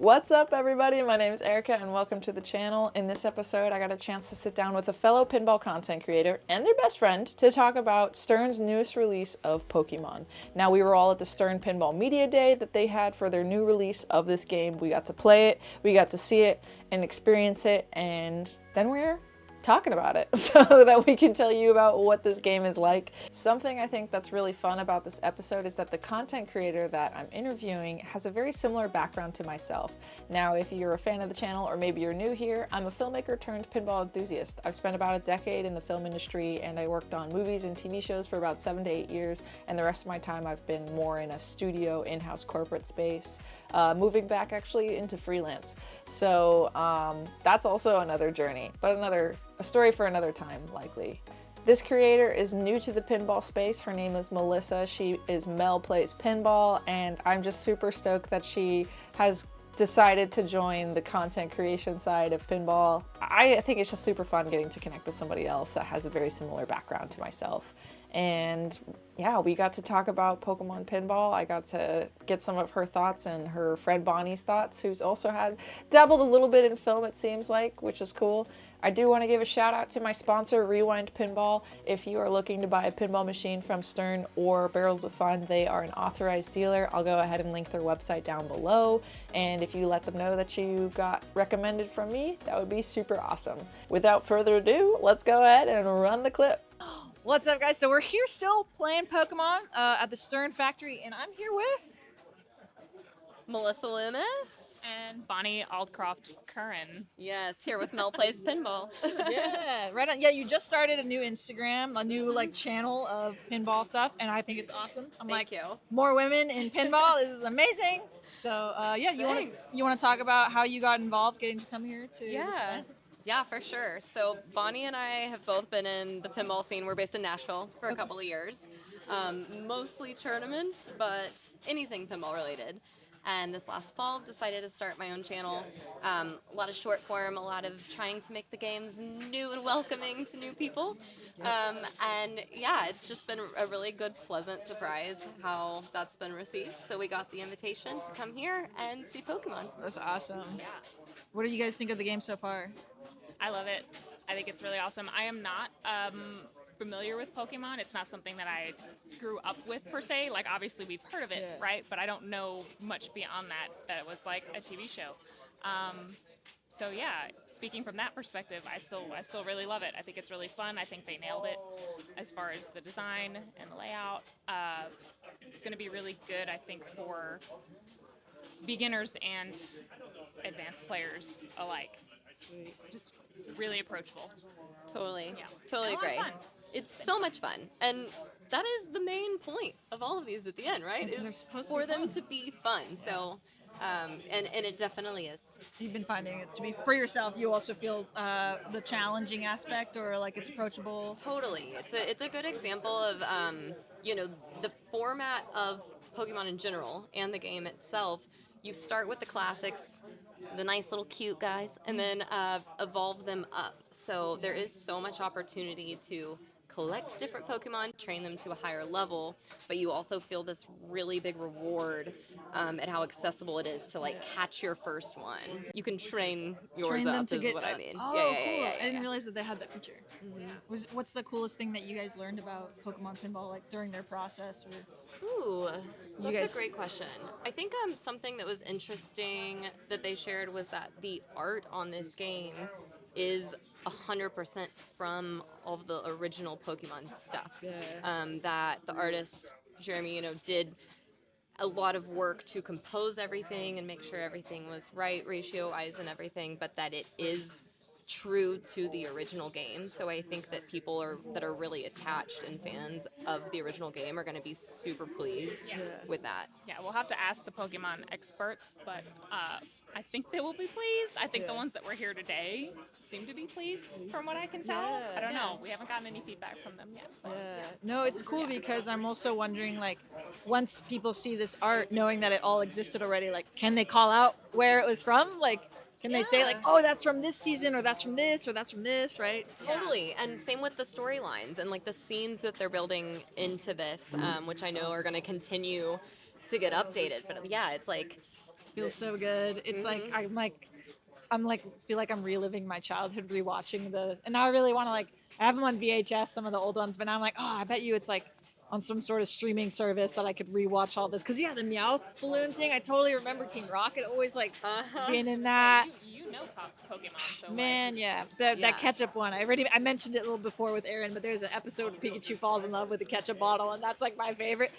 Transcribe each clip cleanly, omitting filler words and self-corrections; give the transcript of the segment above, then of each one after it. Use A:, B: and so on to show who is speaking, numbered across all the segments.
A: What's up, everybody? My name is Erica, and welcome to the channel. In this episode, I got a chance to sit down with a fellow pinball content creator and their best friend to talk about Stern's newest release of Pokemon. Now, we were all at the Stern Pinball Media Day that they had for their new release of this game. We got to play it, we got to see it and experience it, and then we're talking about it so that we can tell you about what this game is like. Something I think that's really fun about this episode is that the content creator that I'm interviewing has a very similar background to myself. Now, if you're a fan of the channel or maybe you're new here, I'm a filmmaker turned pinball enthusiast. I've spent about a decade in the film industry and I worked on movies and TV shows for about 7 to 8 years, and the rest of my time I've been more in a studio, in-house corporate space, moving back actually into freelance. So that's also another journey, but a story for another time, likely. This creator is new to the pinball space. Her name is Melissa. She is Mel Plays Pinball, and I'm just super stoked that she has decided to join the content creation side of pinball. I think it's just super fun getting to connect with somebody else that has a very similar background to myself. And yeah, we got to talk about Pokemon Pinball. I got to get some of her thoughts and her friend Bonnie's thoughts, who's also dabbled a little bit in film, it seems like, which is cool. I do want to give a shout out to my sponsor, Rewind Pinball. If you are looking to buy a pinball machine from Stern or Barrels of Fun, they are an authorized dealer. I'll go ahead and link their website down below. And if you let them know that you got recommended from me, that would be super awesome. Without further ado, let's go ahead and run the clip.
B: What's up, guys? So we're here still playing Pokemon at the Stern factory, and I'm here with
C: Melissa Loomis.
D: And Bonnie Aldcroft Curran.
C: Yes, here with Mel Plays Pinball.
B: yeah, right on. Yeah, you just started a new Instagram, a new channel of pinball stuff, and I think it's awesome.
C: Thank you.
B: More women in pinball. This is amazing. So yeah, you want to talk about how you got involved, getting to come here to this event?
C: Yeah, for sure. So Bonnie and I have both been in the pinball scene. We're based in Nashville for a couple of years. Mostly tournaments, but anything pinball related. And this last fall, decided to start my own channel. A lot of short form, a lot of trying to make the games new and welcoming to new people. And yeah, it's just been a really good, pleasant surprise how that's been received. So we got the invitation to come here and see Pokemon.
B: That's awesome.
C: Yeah.
B: What do you guys think of the game so far?
D: I love it. I think it's really awesome. I am not familiar with Pokemon. It's not something that I grew up with per se. Like, obviously we've heard of it, right? But I don't know much beyond that it was like a TV show. So yeah, speaking from that perspective, I still really love it. I think it's really fun. I think they nailed it as far as the design and the layout. It's going to be really good, I think, for beginners and advanced players alike. It's just really approachable.
C: Totally.
D: Yeah.
C: Totally
D: And a lot
C: agree.
D: of fun.
C: It's so much fun. And that is the main point of all of these at the end, right?
B: They're
C: Is
B: supposed to
C: for
B: be
C: them
B: fun.
C: to be fun. So, and it definitely is.
B: You've been finding it to be for yourself. You also feel the challenging aspect, or like it's approachable.
C: Totally. It's a good example of, the format of Pokemon in general and the game itself. You start with the classics, the nice little cute guys, and then evolve them up. So there is so much opportunity to collect different Pokemon, train them to a higher level, but you also feel this really big reward at how accessible it is to catch your first one. You can train yours
B: Train them
C: up,
B: to
C: is
B: get
C: what I mean.
B: Oh, cool! I didn't realize that they had that feature. What's the coolest thing that you guys learned about Pokemon Pinball, like during their process? Or
C: Ooh, that's
B: guys-
C: a great question. I think something that was interesting that they shared was that the art on this game is 100% from all of the original Pokemon stuff. That the artist, Jeremy, did a lot of work to compose everything and make sure everything was right, ratio-wise and everything, but that it is true to the original game. So I think that people that are really attached and fans of the original game are going to be super pleased with that.
D: Yeah, we'll have to ask the Pokemon experts, but I think they will be pleased. I think the ones that were here today seem to be pleased from what I can tell. I don't know. We haven't gotten any feedback from them yet. But
B: No, it's cool because I'm also wondering, once people see this art, knowing that it all existed already, can they call out where it was from? Can they say oh, that's from this season, or that's from this, or that's from this, right?
C: Totally. And same with the storylines and the scenes that they're building into this, which I know are going to continue to get updated. But yeah, it's
B: feels so good. It's like I'm like feel like I'm reliving my childhood, rewatching and now I really want to like I have them on VHS, some of the old ones, but now I'm like, oh, I bet you it's like on some sort of streaming service that I could rewatch all this. Because yeah, the Meowth balloon thing, I totally remember Team Rocket always like being in that.
D: You know Pokemon, so
B: Man,
D: like,
B: yeah, that ketchup one. I mentioned it a little before with Aaron, but there's an episode where Pikachu falls in love with a ketchup bottle, and that's like my favorite.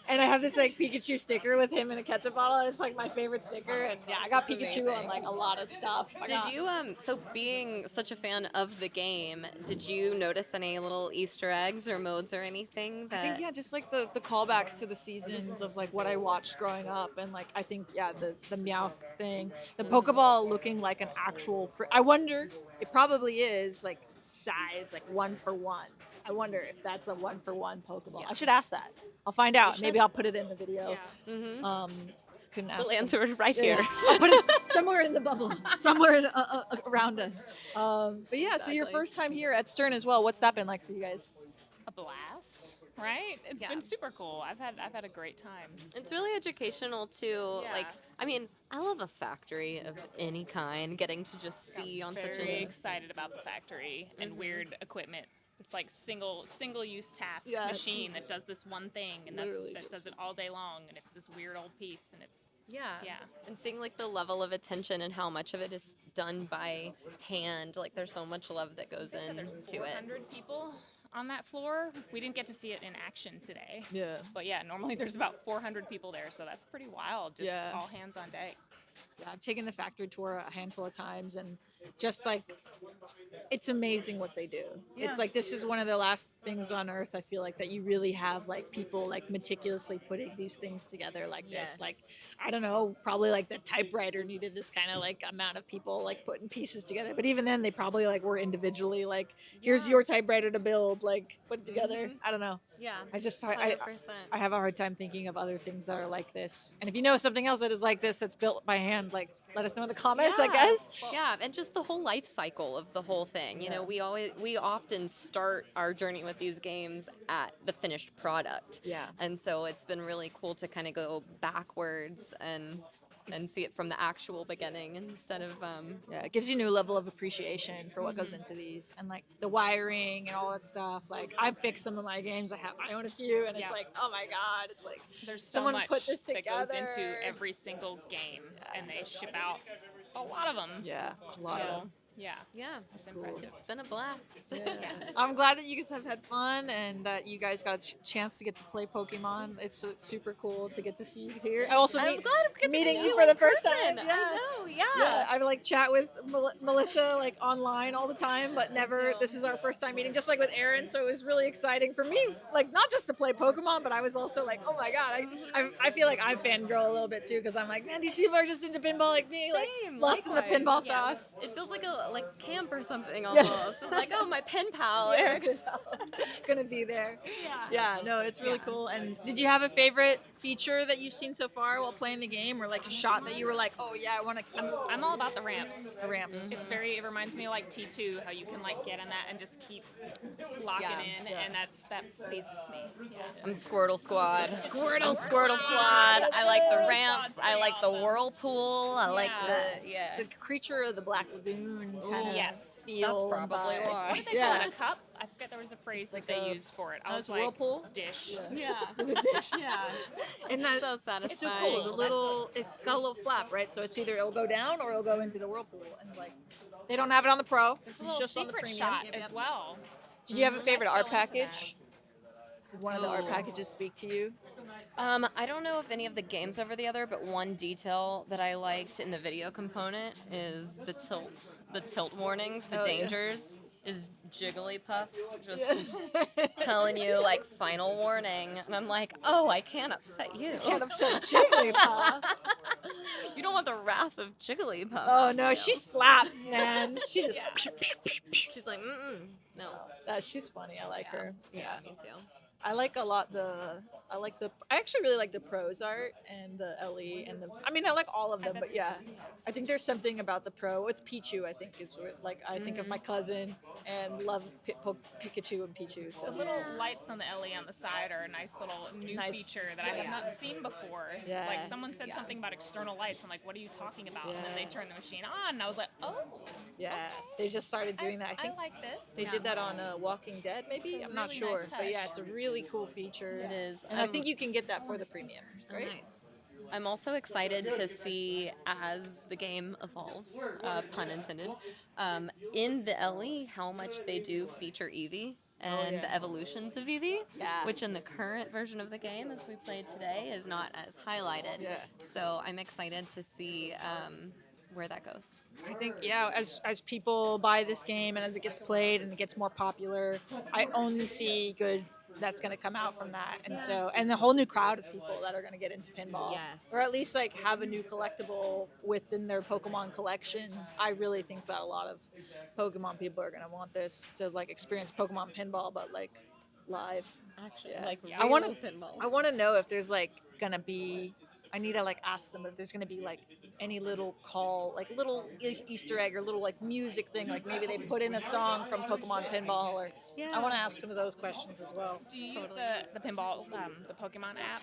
B: And I have this like Pikachu sticker with him in a ketchup bottle, and it's like my favorite sticker. And yeah, I got
C: That's
B: Pikachu
C: amazing.
B: on like a lot of stuff.
C: Did you so being such a fan of the game, did you notice any little Easter eggs or modes or anything that
B: I think just like the callbacks to the seasons of like what I watched growing up, and like I think the Meowth thing, the Pokeball looking like an actual. I wonder, it probably is like size like 1-for-1. I wonder if that's a 1-for-1 Pokeball.
C: Yeah.
B: I should ask that. I'll find out. Maybe I'll put it in the video.
D: Yeah.
B: Couldn't ask.
C: we'll answer it right here?
B: I'll put it somewhere in the bubble, somewhere around us. But yeah, so your
C: Exactly.
B: first time here at Stern as well. What's that been like for you guys?
D: A blast, right? It's
C: Yeah.
D: been super cool. I've had a great time.
C: It's really educational too.
D: Yeah.
C: Like, I mean, I love a factory of any kind. Getting to just see on such
D: Very
C: a
D: excited about the factory and weird equipment. It's like single use task
B: Yeah.
D: machine that does this one thing, and
B: Literally
D: that does it all day long, and it's this weird old piece, and it's
C: yeah.
D: Yeah.
C: And seeing like the level of attention and how much of it is done by hand. Like, there's so much love that goes
D: there's
C: into it.
D: 400 people on that floor. We didn't get to see it in action today.
B: Yeah.
D: But yeah, normally there's about 400 people there, so that's pretty wild. Just
B: Yeah.
D: all hands on deck.
B: Yeah, I've taken the factory tour a handful of times, and just like it's amazing what they do. It's like this is one of the last things on earth I feel like that you really have like people like meticulously putting these things together like
C: Yes.
B: this. Like I don't know, probably like the typewriter needed this kind of like amount of people like putting pieces together. But even then they probably like were individually like here's your typewriter to build, like put it together. I don't know.
C: Yeah.
B: I just
C: 100%.
B: I have a hard time thinking of other things that are like this. And if you know something else that is like this that's built by hand, like let us know in the comments, I guess.
C: Yeah, and just the whole life cycle of the whole thing. You know, we often start our journey with these games at the finished product.
B: Yeah.
C: And so it's been really cool to kind of go backwards and see it from the actual beginning instead of
B: Yeah, it gives you a new level of appreciation for what goes into these and like the wiring and all that stuff. Like I've fixed some of my games. I own a few, and it's
D: Yeah.
B: like, oh my god, it's like
D: There's so
B: someone
D: much
B: put this
D: that goes
B: together.
D: into every single game, and they ship out a lot of them.
B: Yeah, a lot
D: So,
B: of.
D: yeah,
C: yeah,
D: it's impressive.
C: it's been a blast.
B: I'm glad that you guys have had fun and that you guys got a chance to get to play Pokemon. It's super cool to get to see you here. I also
C: I'm
B: meet-
C: glad I'm getting to
B: meeting
C: meet
B: you
C: you
B: for
C: in
B: the first
C: person.
B: time.
C: I know, yeah.
B: Yeah, I like chat with Melissa like online all the time, but never. This is our first time meeting, just like with Aaron. So it was really exciting for me, like not just to play Pokemon, but I was also like, oh my god, I feel like I fangirl a little bit too because I'm like, man, these people are just into pinball like me, like
C: Same,
B: lost in the
C: likewise.
B: pinball
C: Yeah.
B: sauce.
C: It feels like a camp or something almost. It's like, oh, my pen pal. Eric.
B: Gonna be there.
C: Yeah.
B: Yeah, no, it's really cool. And did you have a favorite feature that you've seen so far while playing the game, or like a shot that you were like, oh yeah, I want to keep
D: I'm all about the ramps.
B: the ramps?
D: It reminds me of like T2, how you can like get in that and just keep locking in, and that pleases me. Yeah.
C: I'm Squirtle Squad.
B: Squirtle
C: Squirtle Squad. I like the ramps. I like the whirlpool. I like the
B: It's a creature of the Black Lagoon kind of
D: yes.
B: feel.
C: That's
B: and
C: probably
B: vibe.
C: why.
D: What did they call it? A cup? I forget there was a phrase that
B: like
D: they
B: a-
D: used for it. I
B: Oh,
D: was
B: it's a
D: like,
B: whirlpool?
D: dish.
C: Yeah.
B: The dish.
C: Yeah.
B: And
C: It's
B: that,
C: so
B: it's
C: satisfying.
B: so cool. The little, it's got a little flap, right? So it's either it'll go down or it'll go into the whirlpool. And like, they don't have it on the Pro.
D: There's
B: It's
D: a little
B: just on the
D: secret
B: premium.
D: shot as well.
B: Did you have a favorite
D: I
B: art
D: fell into
B: package? Did one of the art
C: Oh.
B: packages speak to you?
C: I don't know if any of the games over the other, but one detail that I liked in the video component is the tilt warnings, the
B: Oh, yeah.
C: dangers. Is Jigglypuff just telling you like final warning, and I'm like, oh, I can't upset you.
B: Can't upset Jigglypuff.
C: You don't want the wrath of Jigglypuff.
B: Oh
C: on
B: no,
C: you.
B: she slaps, man. She just.
C: She's like, no.
B: She's funny. I like her.
C: Yeah, me too.
B: I like a lot I actually really like the pros art and the LE and I mean I like all of them, but yeah, I think there's something about the pro with Pichu. I think is like I think of my cousin and love Pikachu and Pichu. So
D: The little lights on the LE on the side are a nice little new feature that I have not seen before.
B: Yeah.
D: Like someone said something about external lights. I'm like, what are you talking about? And then they turned the machine on, and I was like, oh,
B: yeah, they just started doing that. I think
D: like this.
B: they did that on Walking Dead, maybe. I'm not
D: really
B: sure,
D: nice
B: but yeah,
D: touch.
B: it's a really cool feature.
C: It is.
B: and I think you can get that for the premium, right?
C: Nice. I'm also excited to see as the game evolves, pun intended, in the LE how much they do feature Eevee and the evolutions of Eevee, which in the current version of the game, as we played today, is not as highlighted.
B: Yeah.
C: So I'm excited to see where that goes.
B: I think as people buy this game and as it gets played and it gets more popular, I only see good that's going to come out from that. And so and the whole new crowd of people that are going to get into pinball,
C: Yes.
B: or at least like have a new collectible within their Pokemon collection. I really think that a lot of Pokemon people are going to want this to like experience Pokemon pinball, but like live.
C: Actually,
B: Yeah.
C: like
B: I want
C: real
B: to
C: pinball.
B: I want to know if there's like going to be I need to like ask them if there's going to be like any little call, like little Easter egg or little like music thing, like maybe they put in a song from Pokemon Pinball, or I want to ask some of those questions as well.
D: Do you use the pinball, the Pokemon app?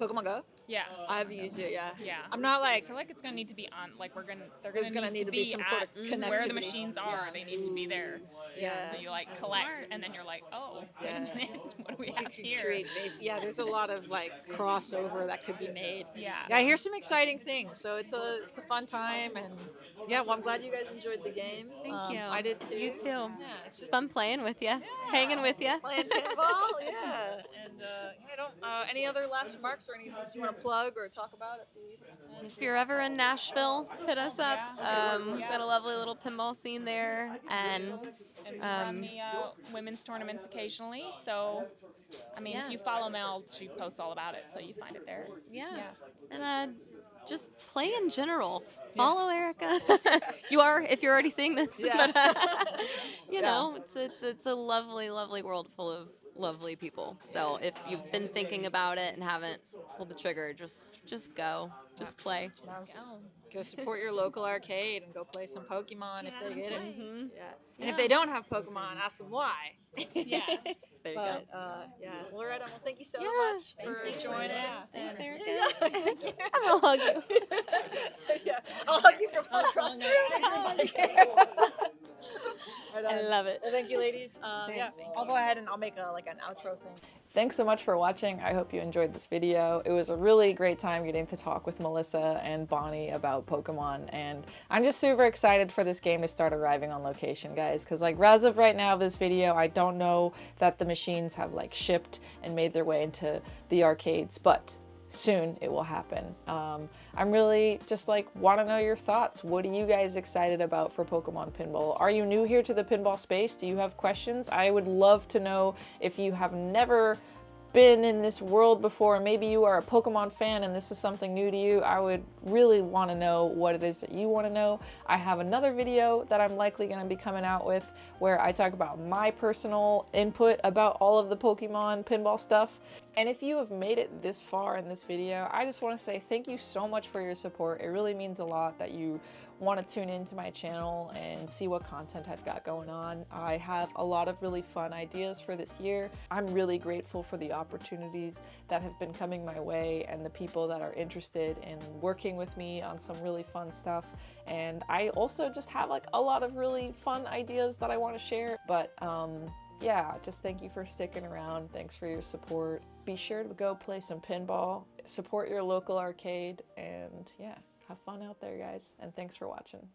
B: Pokemon Go?
D: Yeah.
B: I've used it, yeah.
D: Yeah.
B: I'm not
D: I
B: like
D: feel like it's gonna need to be on. Like
B: There's
D: gonna need to be
B: some
D: at
B: sort of
D: where the
B: connectivity.
D: machines are. They need to be there.
B: Yeah.
D: So you like collect, and then you're like, oh, wait a minute, what do we have here?
B: create there's a lot of like crossover that could be made.
D: Yeah.
B: I hear some exciting things, so it's a fun time, and yeah, well, I'm glad you guys enjoyed the game.
C: Thank you.
B: I did too.
C: You too.
B: Yeah, it's
C: It's
B: just
C: fun playing with you, hanging with you.
B: playing pinball. Yeah, and I don't. Any other last remarks or anything you want to plug or talk about at the?
C: If you're ever in Nashville, hit us up. We've got a lovely little pinball scene there, and
D: And we run the women's tournaments occasionally. So, I mean, if you follow Mel, she posts all about it, so you find it there.
C: yeah.
D: Yeah.
C: And just play in general. Follow Erica. You are if you're already seeing this.
B: Yeah.
C: But, you know, it's a lovely, lovely world full of lovely people. So if you've been thinking about it and haven't pulled the trigger, just go. Just play.
B: Go support your local arcade and go play some Pokemon if they get it.
C: Mhm.
B: Yeah. And if they don't have Pokemon, ask them why.
D: Yeah.
C: There you
B: But
C: go.
B: yeah, well, Loretta, well, thank you so
C: Yeah,
B: much for
D: thank you.
B: joining.
D: Yeah.
C: Thanks,
B: And-
C: Erica.
B: Yeah.
C: I'm gonna hug you.
B: Yeah, I'll hug you from across the
C: I love it.
B: Well, thank you, ladies. Yeah, I'll go ahead and I'll make an outro thing.
A: Thanks so much for watching. I hope you enjoyed this video. It was a really great time getting to talk with Melissa and Bonnie about Pokemon, and I'm just super excited for this game to start arriving on location, guys, because like as of right now, this video, I don't know that the machines have like shipped and made their way into the arcades, but soon it will happen. I'm really just like want to know your thoughts. What are you guys excited about for Pokemon Pinball? Are you new here to the pinball space? Do you have questions? I would love to know if you have never been in this world before. Maybe you are a Pokemon fan and this is something new to you. I would really want to know what it is that you want to know. I have another video that I'm likely going to be coming out with where I talk about my personal input about all of the Pokemon pinball stuff. And if you have made it this far in this video, I just want to say thank you so much for your support. It really means a lot that you want to tune into my channel and see what content I've got going on. I have a lot of really fun ideas for this year. I'm really grateful for the opportunities that have been coming my way and the people that are interested in working with me on some really fun stuff. And I also just have like a lot of really fun ideas that I want to share. But yeah, just thank you for sticking around. Thanks for your support. Be sure to go play some pinball, support your local arcade, and yeah, have fun out there, guys. And thanks for watching.